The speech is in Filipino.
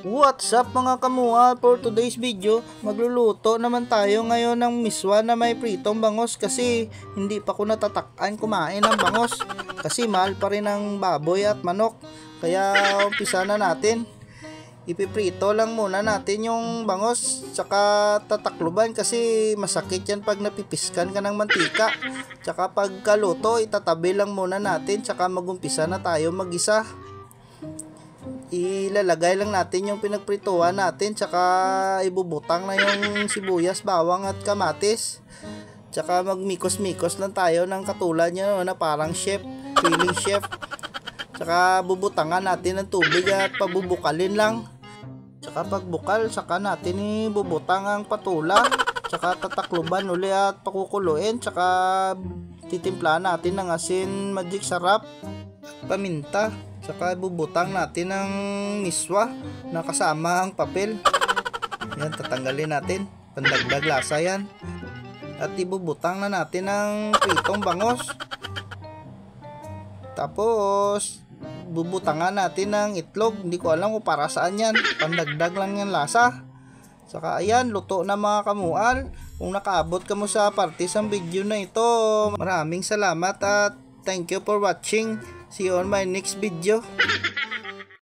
What's up mga kamuha? For today's video, magluluto naman tayo ngayon ng miswa na may pritong bangos kasi hindi pa ko natatakan kumain ng bangos kasi mahal pa rin ang baboy at manok. Kaya umpisa na natin. Ipiprito lang muna natin yung bangos tsaka tatakluban kasi masakit yan pag napipiskan ka ng mantika. Tsaka pagkaluto itatabi lang muna natin tsaka magumpisa na tayo magisa. Ilalagay lang natin yung pinagprituhan natin tsaka ibubutang na yung sibuyas, bawang at kamatis. Tsaka magmikos-mikos lang tayo ng katulad nyo na parang chef, feeling chef. Tsaka bubutangan natin ng tubig at pabubukalin lang. Tsaka pagbukal, tsaka natin ibubutang ang patula. Tsaka tatakluban uli at pakukuluin. Tsaka titimplahan natin ng asin, magic sarap, paminta. Tsaka ibubutang natin ng miswa na kasama ang papel. Yan, tatanggalin natin. Pandagdag lasa yan. At ibubutang na natin ng pritong bangos. Tapos bubutangan natin ng itlog. Hindi ko alam kung para saan yan. Pandagdag lang yan lasa. Saka ayan, luto na mga kamual. Kung nakaabot ka mo sa parte sa video na ito, maraming salamat at thank you for watching. See you on my next video.